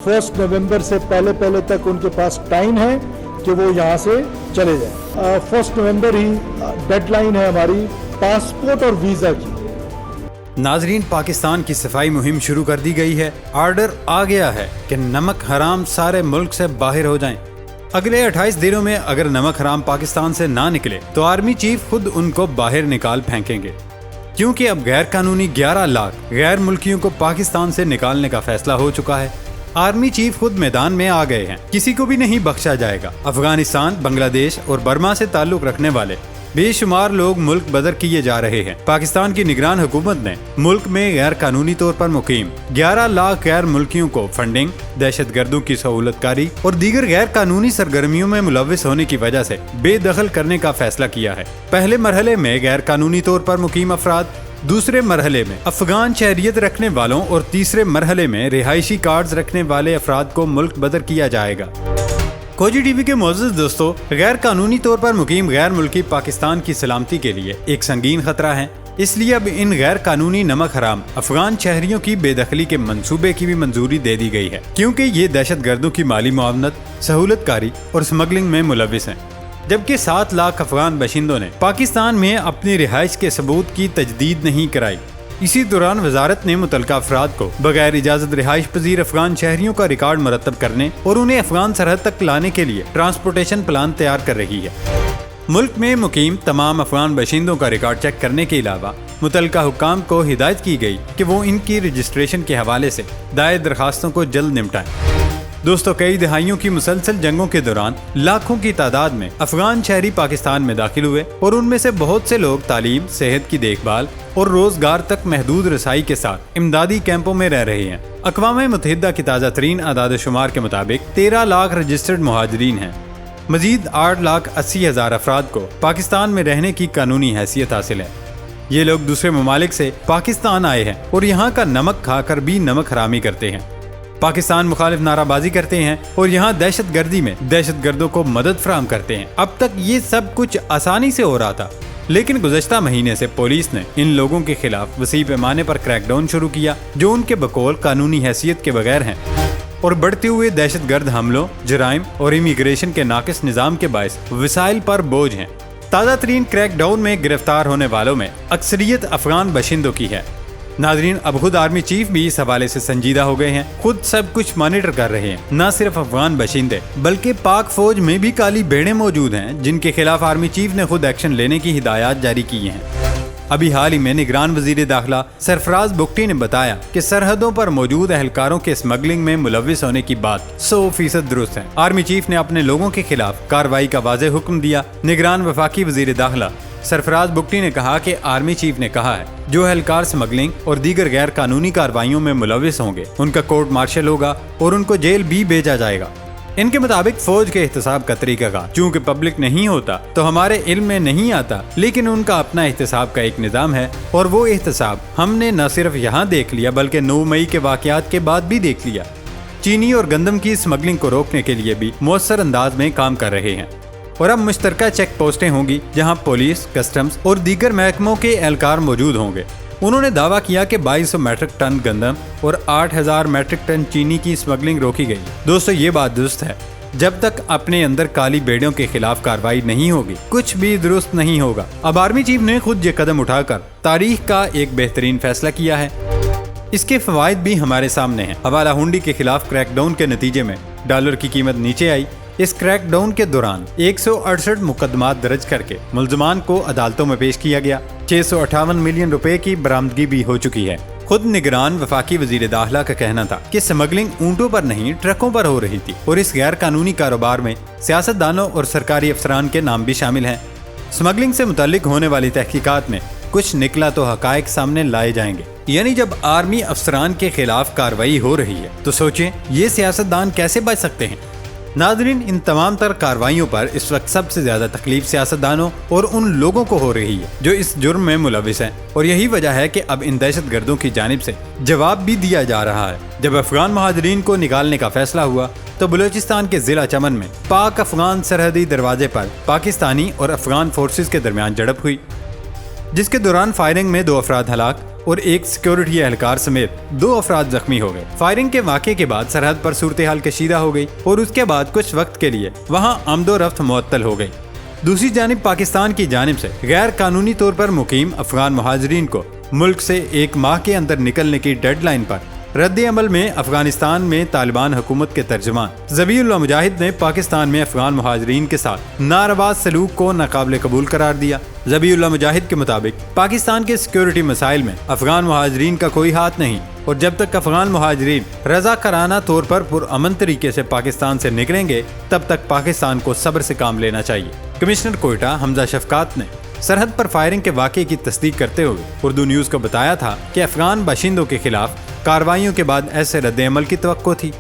1 नवंबर से पहले तक उनके पास टाइम है कि वो यहाँ से चले जाएं। 1 नवंबर ही डेडलाइन है हमारी पासपोर्ट और वीज़ा की। नाजरीन, पाकिस्तान की सफाई मुहिम शुरू कर दी गई है। आर्डर आ गया है कि नमक हराम सारे मुल्क से बाहर हो जाएं। अगले 28 दिनों में अगर नमक हराम पाकिस्तान से ना निकले तो आर्मी चीफ खुद उनको बाहर निकाल फेंकेंगे, क्योंकि अब गैर कानूनी 11 लाख गैर मुल्कियों को पाकिस्तान से निकालने का फैसला हो चुका है। आर्मी चीफ खुद मैदान में आ गए हैं, किसी को भी नहीं बख्शा जाएगा। अफगानिस्तान, बांग्लादेश और बर्मा से ताल्लुक रखने वाले बेशुमार लोग मुल्क बदर किए जा रहे हैं। पाकिस्तान की निगरान हुकूमत ने मुल्क में गैर कानूनी तौर पर मुकीम 11 लाख गैर मुल्कियों को फंडिंग, दहशतगर्दों की सहूलतकारी और दीगर गैर कानूनी सरगर्मियों में मुलव्विस होने की वजह से बेदखल करने का फैसला किया है। पहले मरहले में गैर कानूनी तौर पर मुकीम अफराद, दूसरे मरहले में अफगान शहरियत रखने वालों और तीसरे मरहले में रिहायशी कार्ड्स रखने वाले अफराद को मुल्क बदर किया जाएगा। खोजी टीवी के मोअज़्ज़ज़ दोस्तों, गैर कानूनी तौर पर मुकीम गैर मुल्की पाकिस्तान की सलामती के लिए एक संगीन खतरा है। इसलिए अब इन गैर कानूनी नमक हराम अफगान शहरियों की बेदखली के मंसूबे की भी मंजूरी दे दी गई है, क्योंकि ये दहशतगर्दों की माली मुआवनत, सहूलतकारी और स्मगलिंग में मुलव्विस हैं। जबकि 7 लाख अफगान बाशिंदों ने पाकिस्तान में अपनी रिहाइश के सबूत की तजदीद नहीं कराई। इसी दौरान वजारत ने मुतलका अफराद को बगैर इजाजत रिहाइश पजीर अफगान शहरियों का रिकॉर्ड मुरतब करने और उन्हें अफगान सरहद तक लाने के लिए ट्रांसपोर्टेशन प्लान तैयार कर रही है। मुल्क में मुकीम तमाम अफगान बाशिंदों का रिकॉर्ड चेक करने के अलावा मुतलका हुक्काम को हिदायत की गई कि वो इनकी रजिस्ट्रेशन के हवाले से दायर दरखास्तों को जल्द निपटाएं। दोस्तों, कई दहाइयों की मुसलसल जंगों के दौरान लाखों की तादाद में अफगान शहरी पाकिस्तान में दाखिल हुए और उनमें से बहुत से लोग तालीम, सेहत की देखभाल और रोजगार तक महदूद रसाई के साथ इमदादी कैंपों में रह रहे हैं। अक़वाम मुत्तहिदा की ताज़ा तरीन आदाद शुमार के मुताबिक 13 लाख रजिस्टर्ड मुहाजिरीन हैं। मजीद 8,80,000 अफराद को पाकिस्तान में रहने की कानूनी हैसियत हासिल है। ये लोग दूसरे ममालिक से पाकिस्तान आए हैं और यहाँ का नमक खाकर भी नमक हरामी करते हैं, पाकिस्तान मुखालिफ नाराबाजी करते हैं और यहाँ दहशत गर्दी में दहशतगर्दों को मदद फराहम करते हैं। अब तक ये सब कुछ आसानी से हो रहा था, लेकिन गुज़श्ता महीने से पुलिस ने इन लोगों के खिलाफ वसी पैमाने पर क्रैकडाउन शुरू किया, जो उनके बकौल कानूनी हैसियत के बगैर हैं और बढ़ते हुए दहशतगर्द हमलों, जराइम और इमिग्रेशन के नाकिस निज़ाम के बायस वसाइल पर बोझ हैं। ताज़ा तरीन क्रैकडाउन में गिरफ्तार होने वालों में अक्सरियत अफगान बाशिंदों की है। नाजरीन, अब खुद आर्मी चीफ भी इस हवाले से संजीदा हो गए हैं, खुद सब कुछ मॉनिटर कर रहे हैं। न सिर्फ अफगान बाशिंदे बल्कि पाक फौज में भी काली भेड़ें मौजूद हैं, जिनके खिलाफ आर्मी चीफ ने खुद एक्शन लेने की हिदायत जारी की हैं। अभी हाल ही में निगरान वजीर दाखिला सरफराज बुगटी ने बताया कि सरहदों पर मौजूद एहलकारों के स्मगलिंग में मुलव्विस होने की बात 100% दुरुस्त है। आर्मी चीफ ने अपने लोगों के खिलाफ कार्रवाई का वाज़ेह हुक्म दिया। निगरान वफाकी वजीर दाखिला सरफराज बुगटी ने कहा कि आर्मी चीफ ने कहा है, जो एहलकार स्मगलिंग और दीगर गैर कानूनी कार्रवाइयों में मुलव्विस होंगे उनका कोर्ट मार्शल होगा और उनको जेल भी भेजा जाएगा। इनके मुताबिक फौज के एहतसाब का तरीका का चूँकि पब्लिक नहीं होता तो हमारे इल्म में नहीं आता, लेकिन उनका अपना एहतसाब का एक निज़ाम है और वो एहतसाब हमने न सिर्फ यहाँ देख लिया बल्कि 9 मई के वाक़यात के बाद भी देख लिया। चीनी और गंदम की स्मगलिंग को रोकने के लिए भी मौसर अंदाज में काम कर रहे हैं और अब मुश्तरका चेक पोस्टें होंगी जहां पुलिस, कस्टम्स और दीगर महकमों के एहलकार मौजूद होंगे। उन्होंने दावा किया कि 2200 मेट्रिक टन गंदम और 8000 मेट्रिक टन चीनी की स्मगलिंग रोकी गई। दोस्तों, ये बात दुरुस्त है। जब तक अपने अंदर काली भेड़ों के खिलाफ कार्रवाई नहीं होगी, कुछ भी दुरुस्त नहीं होगा। अब आर्मी चीफ ने खुद ये कदम उठाकर तारीख का एक बेहतरीन फैसला किया है। इसके फवायद भी हमारे सामने हैं। हवाला हुंडी के खिलाफ क्रैकडाउन के नतीजे में डॉलर की कीमत नीचे आई। इस क्रैकडाउन के दौरान 168 मुकदमात दर्ज करके मुल्ज़मान को अदालतों में पेश किया गया। 658 मिलियन रुपए की बरामदगी भी हो चुकी है। खुद निगरान वफाकी वजीर दाखिला का कहना था कि स्मगलिंग ऊंटों पर नहीं ट्रकों पर हो रही थी और इस गैर कानूनी कारोबार में सियासतदानों और सरकारी अफसरान के नाम भी शामिल हैं। स्मगलिंग से मुताल्लिक होने वाली तहकीकात में कुछ निकला तो हकायक सामने लाए जाएंगे। यानी जब आर्मी अफसरान के खिलाफ कार्रवाई हो रही है तो सोचें ये सियासतदान कैसे बच सकते हैं। नाज़रीन, इन तमाम तर कार्रवाइयों पर इस वक्त सबसे ज्यादा तकलीफ सियासतदानों और उन लोगों को हो रही है जो इस जुर्म में मुलव्विस हैं, और यही वजह है कि अब इन दहशतगर्दों की जानिब से जवाब भी दिया जा रहा है। जब अफगान मुहाजिरीन को निकालने का फैसला हुआ तो बलूचिस्तान के जिला चमन में पाक अफगान सरहदी दरवाजे पर पाकिस्तानी और अफगान फोर्सेस के दरमियान झड़प हुई, जिसके दौरान फायरिंग में 2 अफराद हलाक اور ایک سیکورٹی اہلکار سمیت 2 افراد زخمی ہو گئے۔ فائرنگ کے واقعے کے بعد سرحد پر صورتحال کشیدہ ہو گئی اور اس کے بعد کچھ وقت کے لیے وہاں آمد و رفت معطل ہو گئی۔ دوسری جانب پاکستان کی جانب سے غیر قانونی طور پر مقیم افغان مہاجرین کو ملک سے 1 ماہ کے اندر نکلنے کی ڈیڈ لائن پر رد عمل میں افغانستان میں طالبان حکومت کے ترجمان ذبیح اللہ مجاہد نے پاکستان میں افغان مہاجرین کے ساتھ ناروا سلوک کو ناقابل قبول قرار دیا۔ ذبیح اللہ مجاہد کے مطابق پاکستان کے سیکورٹی مسائل میں افغان مہاجرین کا کوئی ہاتھ نہیں اور جب تک افغان مہاجرین رضاکارانہ طور پر پرامن طریقے سے پاکستان سے نکلیں گے تب تک پاکستان کو صبر سے کام لینا چاہیے۔ کمشنر کوئٹہ حمزہ شفقات نے سرحد پر فائرنگ کے واقعے کی تصدیق کرتے ہوئے اردو نیوز کو بتایا تھا کہ افغان باشندوں کے خلاف کارروائیوں کے بعد ایسے رد عمل کی توقع تھی۔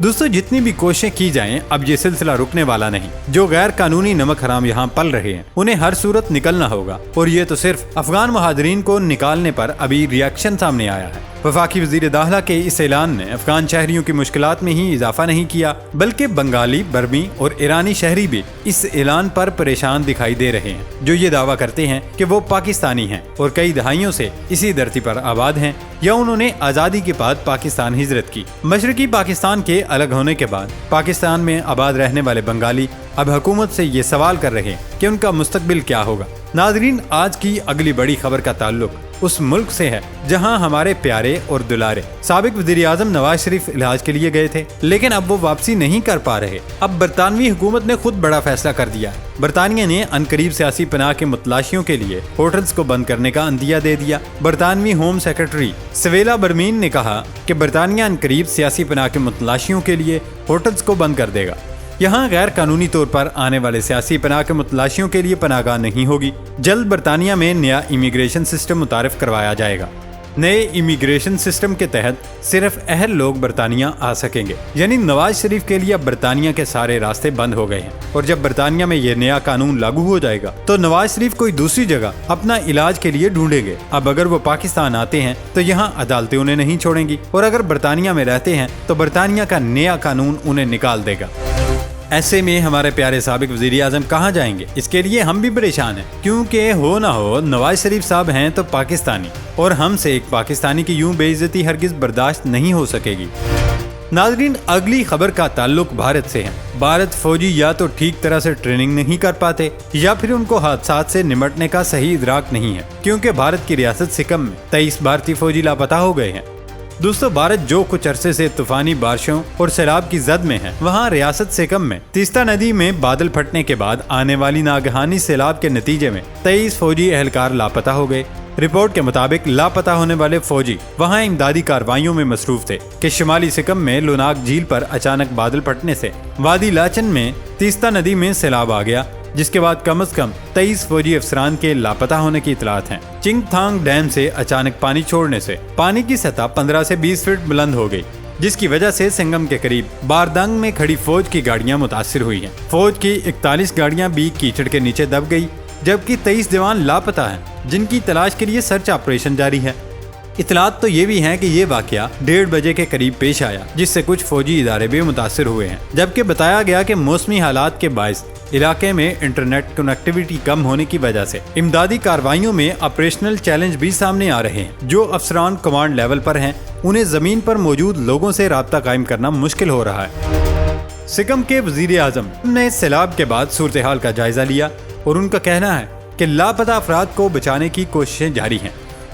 دوستو، جتنی بھی کوششیں کی جائیں اب یہ سلسلہ رکنے والا نہیں۔ جو غیر قانونی نمک حرام یہاں پل رہے ہیں انہیں ہر صورت نکلنا ہوگا، اور یہ تو صرف افغان مہاجرین کو نکالنے پر ابھی ری ایکشن سامنے آیا ہے۔ وفاقی وزیر داخلہ کے اس اعلان نے افغان شہریوں کی مشکلات میں ہی اضافہ نہیں کیا بلکہ بنگالی، برمی اور ایرانی شہری بھی اس اعلان پر پریشان دکھائی دے رہے ہیں، جو یہ دعویٰ کرتے ہیں کہ وہ پاکستانی ہیں اور کئی دہائیوں سے اسی دھرتی پر آباد ہیں یا انہوں نے آزادی کے بعد پاکستان ہجرت کی۔ مشرقی پاکستان کے الگ ہونے کے بعد پاکستان میں آباد رہنے والے بنگالی اب حکومت سے یہ سوال کر رہے ہیں کہ ان کا مستقبل کیا ہوگا۔ ناظرین، آج کی اگلی بڑی خبر کا تعلق اس ملک سے ہے جہاں ہمارے پیارے اور دلارے سابق وزیر اعظم نواز شریف علاج کے لیے گئے تھے، لیکن اب وہ واپسی نہیں کر پا رہے۔ اب برطانوی حکومت نے خود بڑا فیصلہ کر دیا ہے۔ برطانیہ نے عنقریب سیاسی پناہ کے متلاشیوں کے لیے ہوٹلز کو بند کرنے کا عندیہ دے دیا۔ برطانوی ہوم سیکرٹری سویلا برمین نے کہا کہ برطانیہ عنقریب سیاسی پناہ کے متلاشیوں کے لیے ہوٹلز کو بند کر دے گا۔ یہاں غیر قانونی طور پر آنے والے سیاسی پناہ کے متلاشیوں کے لیے پناہ گاہ نہیں ہوگی۔ جلد برطانیہ میں نیا امیگریشن سسٹم متعارف کروایا جائے گا۔ نئے امیگریشن سسٹم کے تحت صرف اہل لوگ برطانیہ آ سکیں گے، یعنی نواز شریف کے لیے اب برطانیہ کے سارے راستے بند ہو گئے ہیں، اور جب برطانیہ میں یہ نیا قانون لاگو ہو جائے گا تو نواز شریف کوئی دوسری جگہ اپنا علاج کے لیے ڈھونڈیں گے۔ اب اگر وہ پاکستان آتے ہیں تو یہاں عدالتیں انہیں نہیں چھوڑیں گی، اور اگر برطانیہ میں رہتے ہیں تو برطانیہ کا نیا قانون انہیں نکال دے گا۔ ایسے میں ہمارے پیارے سابق وزیر اعظم کہاں جائیں گے؟ اس کے لیے ہم بھی پریشان ہیں، کیونکہ ہو نہ ہو نواز شریف صاحب ہیں تو پاکستانی، اور ہم سے ایک پاکستانی کی یوں بے عزتی ہرگز برداشت نہیں ہو سکے گی۔ ناظرین، اگلی خبر کا تعلق بھارت سے ہے۔ بھارت فوجی یا تو ٹھیک طرح سے ٹریننگ نہیں کر پاتے یا پھر ان کو حادثات سے نمٹنے کا صحیح ادراک نہیں ہے، کیونکہ بھارت کی ریاست سکم میں 23 بھارتی فوجی لاپتہ ہو گئے ہیں۔ دوستو، بھارت جو کچھ عرصے سے طوفانی بارشوں اور سیلاب کی زد میں ہے، وہاں ریاست سکم میں تیستا ندی میں بادل پھٹنے کے بعد آنے والی ناگہانی سیلاب کے نتیجے میں 23 فوجی اہلکار لاپتہ ہو گئے۔ رپورٹ کے مطابق لاپتہ ہونے والے فوجی وہاں امدادی کارروائیوں میں مصروف تھے کہ شمالی سکم میں لوناک جھیل پر اچانک بادل پھٹنے سے وادی لاچن میں تیستا ندی میں سیلاب آ گیا، جس کے بعد کم از کم 23 فوجی افسران کے لاپتہ ہونے کی اطلاعات ہیں۔ چنگ تھانگ ڈیم سے اچانک پانی چھوڑنے سے پانی کی سطح 15 سے 20 فٹ بلند ہو گئی، جس کی وجہ سے سنگم کے قریب باردنگ میں کھڑی فوج کی گاڑیاں متاثر ہوئی ہیں۔ فوج کی 41 گاڑیاں بھی کیچڑ کے نیچے دب گئی، جبکہ 23 جوان لاپتہ ہیں جن کی تلاش کے لیے سرچ آپریشن جاری ہے۔ اطلاعات تو یہ بھی ہیں کہ یہ واقعہ 1:30 بجے کے قریب پیش آیا، جس سے کچھ فوجی ادارے بھی متاثر ہوئے ہیں، جبکہ بتایا گیا کہ موسمی حالات کے باعث علاقے میں انٹرنیٹ کنیکٹیویٹی کم ہونے کی وجہ سے امدادی کارروائیوں میں آپریشنل چیلنج بھی سامنے آ رہے ہیں۔ جو افسران کمانڈ لیول پر ہیں انہیں زمین پر موجود لوگوں سے رابطہ قائم کرنا مشکل ہو رہا ہے۔ سکم کے وزیر اعظم نے سیلاب کے بعد صورتحال کا جائزہ لیا اور ان کا کہنا ہے کہ لاپتہ افراد کو بچانے کی کوششیں جاری ہیں۔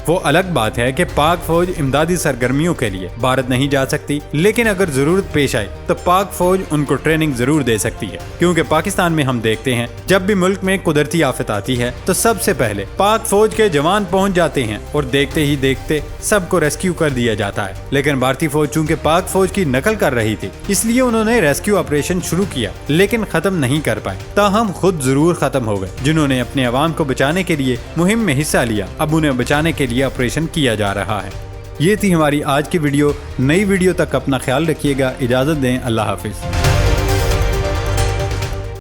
وہ الگ بات ہے کہ پاک فوج امدادی سرگرمیوں کے لیے بھارت نہیں جا سکتی، لیکن اگر ضرورت پیش آئے تو پاک فوج ان کو ٹریننگ ضرور دے سکتی ہے، کیونکہ پاکستان میں ہم دیکھتے ہیں جب بھی ملک میں قدرتی آفت آتی ہے تو سب سے پہلے پاک فوج کے جوان پہنچ جاتے ہیں اور دیکھتے ہی دیکھتے سب کو ریسکیو کر دیا جاتا ہے۔ لیکن بھارتی فوج چونکہ پاک فوج کی نقل کر رہی تھی، اس لیے انہوں نے ریسکیو آپریشن شروع کیا، لیکن ختم نہیں کر پائے، تاہم خود ضرور ختم ہو گئے۔ جنہوں نے اپنے عوام کو بچانے کے لیے مہم میں حصہ لیا، اب انہیں بچانے کے لیے آپریشن کیا جا رہا ہے۔ یہ تھی ہماری آج کی ویڈیو۔ نئی ویڈیو تک اپنا خیال رکھیے گا، اجازت دیں، اللہ حافظ۔